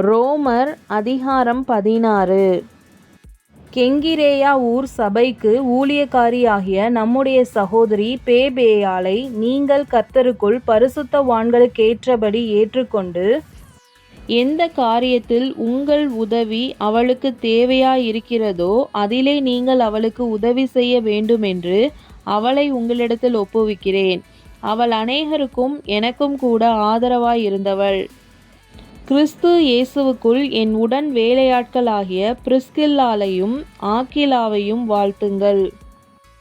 ரோமர் அதிகாரம் 16. கெங்கிரேயா ஊர் சபைக்கு ஊழியக்காரியாகிய நம்முடைய சகோதரி பேபேயாளை நீங்கள் கர்த்தருக்குள் பரிசுத்தவான்களுக்கேற்றபடி ஏற்றுக்கொண்டு, எந்த காரியத்தில் உங்கள் உதவி அவளுக்கு தேவையாயிருக்கிறதோ அதிலே நீங்கள் அவளுக்கு உதவி செய்ய வேண்டுமென்று அவளை உங்களிடத்தில் ஒப்புவிக்கிறேன். அவள் அநேகருக்கும் எனக்கும் கூட ஆதரவாயிருந்தவள். கிறிஸ்து இயேசுவுக்குள் என் உடன் வேலையாட்களாகிய பிரிஸ்கில்லாளையும் ஆக்கிலாவையும் வாழ்த்துங்கள்.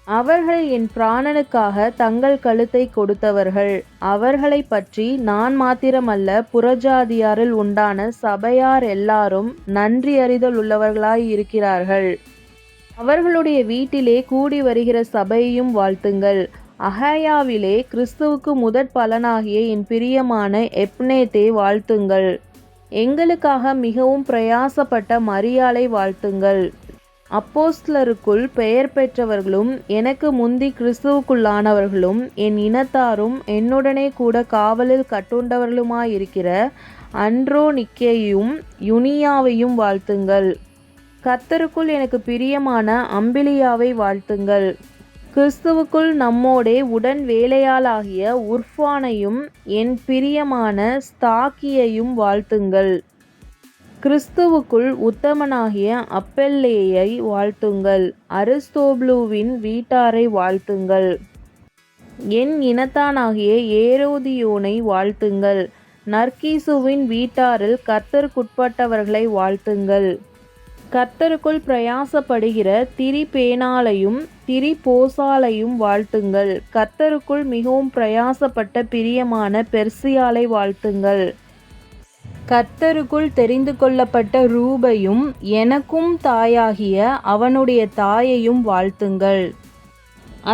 அவர்கள் என் பிராணனுக்காக தங்கள் கழுத்தை கொடுத்தவர்கள். அவர்களை பற்றி நான் மாத்திரமல்ல, புறஜாதியாரில் உண்டான சபையார் எல்லாரும் நன்றி அறிதல் உள்ளவர்களாயிருக்கிறார்கள். அவர்களுடைய வீட்டிலே கூடி வருகிற சபையையும் வாழ்த்துங்கள். அகாயாவிலே கிறிஸ்துவுக்கு முதற் பலனாகிய என் பிரியமான எப்னேத்தை வாழ்த்துங்கள். எங்களுக்காக மிகவும் பிரயாசப்பட்ட மரியாளை வாழ்த்துங்கள். அப்போஸ்தலருக்குள் பெயர் பெற்றவர்களும் எனக்கு முந்தி கிறிஸ்துவுக்குள்ளானவர்களும் என் இனத்தாரும் என்னுடனே கூட காவலில் கட்டுண்டவர்களுமாயிருக்கிற அன்ட்ரோனிக்கேயும் யுனியாவையும் வாழ்த்துங்கள். கர்த்தருக்குள் எனக்கு பிரியமான அம்பிலியாவை வாழ்த்துங்கள். கிறிஸ்துவுக்குள் நம்மோடே உடன் வேலையாளாகிய உர்ஃபானையும் என் பிரியமான ஸ்தாக்கியையும் வாழ்த்துங்கள். கிறிஸ்துவுக்குள் உத்தமனாகிய அப்பெல்லேயை வாழ்த்துங்கள். அரிஸ்தோபுலுவின் வீட்டாரை வாழ்த்துங்கள். என் இனத்தானாகிய ஏரோதியோனை வாழ்த்துங்கள். நர்கீசுவின் வீட்டாரில் கர்த்தருக்குட்பட்டவர்களை வாழ்த்துங்கள். கர்த்தருக்குள் பிரயாசப்படுகிற திரிபேனாலையும் திரிபோசாலையும் வாழ்த்துங்கள். கர்த்தருக்குள் மிகவும் பிரயாசப்பட்ட பிரியமான பெர்சியாளை வாழ்த்துங்கள். கர்த்தருக்குள் தெரிந்து கொள்ளப்பட்ட ரூபையும் எனக்கும் தாயாகிய அவனுடைய தாயையும் வாழ்த்துங்கள்.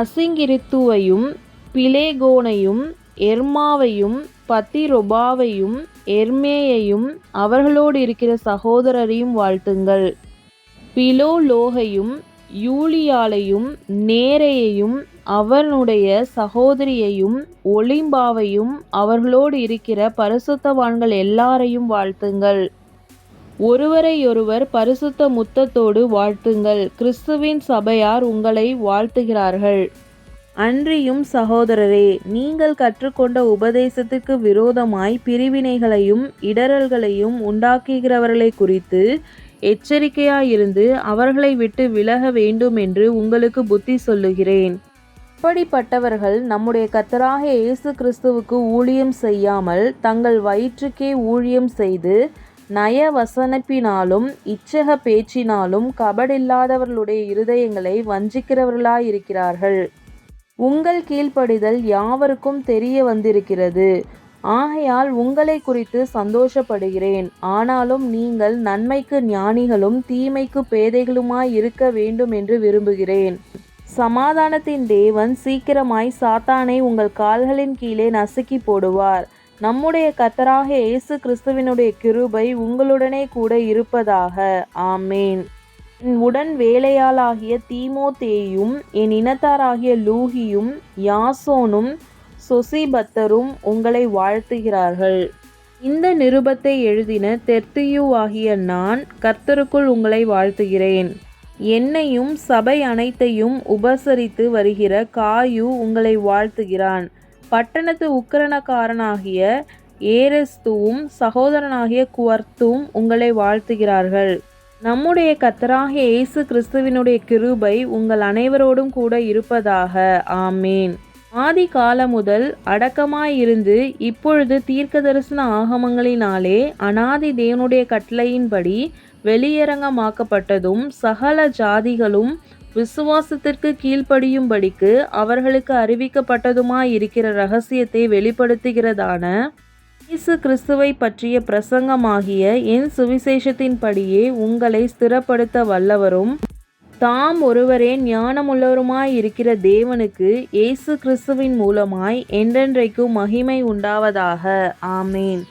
அசிங்கிரித்துவையும் பிலேகோனையும் எர்மாவையும் பத்திரொபாவையும் எர்மேயையும் அவர்களோடு இருக்கிற சகோதரரையும் வாழ்த்துங்கள். பிலோலோகையும் யூலியாளையும் நேரையையும் அவனுடைய சகோதரியையும் ஒலிம்பாவையும் அவர்களோடு இருக்கிற பரிசுத்தவான்கள் எல்லாரையும் வாழ்த்துங்கள். ஒருவரையொருவர் பரிசுத்த முத்தத்தோடு வாழ்த்துங்கள். கிறிஸ்துவின் சபையார் உங்களை வாழ்த்துகிறார்கள். அன்றியும் சகோதரரே, நீங்கள் கற்றுக்கொண்ட உபதேசத்துக்கு விரோதமாய் பிரிவினைகளையும் இடறல்களையும் உண்டாக்குகிறவர்களை குறித்து எச்சரிக்கையாயிருந்து அவர்களை விட்டு விலக வேண்டும் என்று உங்களுக்கு புத்தி சொல்லுகிறேன். இப்படிப்பட்டவர்கள் நம்முடைய கர்த்தராகிய இயேசு கிறிஸ்துவுக்கு ஊழியம் செய்யாமல் தங்கள் வயிற்றுக்கே ஊழியம் செய்து நயவசனிப்பினாலும் இச்சக பேச்சினாலும் கபடில்லாதவர்களுடைய இருதயங்களை வஞ்சிக்கிறவர்களாயிருக்கிறார்கள். உங்கள் கீழ்ப்படிதல் யாவருக்கும் தெரிய வந்திருக்கிறது. ஆகையால் உங்களை குறித்து சந்தோஷப்படுகிறேன். ஆனாலும் நீங்கள் நன்மைக்கு ஞானிகளும் தீமைக்கு பேதைகளுமாய் இருக்க வேண்டும் என்று விரும்புகிறேன். சமாதானத்தின் தேவன் சீக்கிரமாய் சாத்தானை உங்கள் கால்களின் கீழே நசுக்கி போடுவார். நம்முடைய கர்த்தராகிய இயேசு கிறிஸ்துவினுடைய கிருபை உங்களுடனே கூட இருப்பதாக. ஆமேன். என் உடன் வேலையாளாகிய தீமோத்தேயும் என் இனத்தாராகிய லூகியும் யாசோனும் சொசிபத்தரும் உங்களை வாழ்த்துகிறார்கள். இந்த நிருபத்தை எழுதின தெர்த்தியுவாகிய நான் கர்த்தருக்குள் உங்களை வாழ்த்துகிறேன். என்னையும் சபை அனைத்தையும் உபசரித்து வருகிற காயு உங்களை வாழ்த்துகிறான். பட்டணத்து உக்கிரணக்காரனாகிய ஏரெஸ்துவும் சகோதரனாகிய குவர்த்தும் உங்களை வாழ்த்துகிறார்கள். நம்முடைய கர்த்தராகிய இயேசு கிறிஸ்துவினுடைய கிருபை உங்கள் அனைவரோடும் கூட இருப்பதாக. ஆமேன். ஆதி காலம் முதல் அடக்கமாயிருந்து இப்பொழுது தீர்க்க தரிசன ஆகமங்களினாலே அநாதி தேவனுடைய கட்டளையின்படி வெளியரங்கமாக்கப்பட்டதும் சகல ஜாதிகளும் விசுவாசத்திற்கு கீழ்ப்படியும்படிக்கு அவர்களுக்கு அறிவிக்கப்பட்டதுமாயிருக்கிற இரகசியத்தை வெளிப்படுத்துகிறதான இயேசு கிறிஸ்துவை பற்றிய பிரசங்கமாகிய என் சுவிசேஷத்தின்படியே உங்களை ஸ்திரப்படுத்த வல்லவரும் தாம் ஒருவரே ஞானமுள்ளவருமாயிருக்கிற தேவனுக்கு இயேசு கிறிஸ்துவின் மூலமாய் என்றென்றைக்கும் மகிமை உண்டாவதாக. ஆமேன்.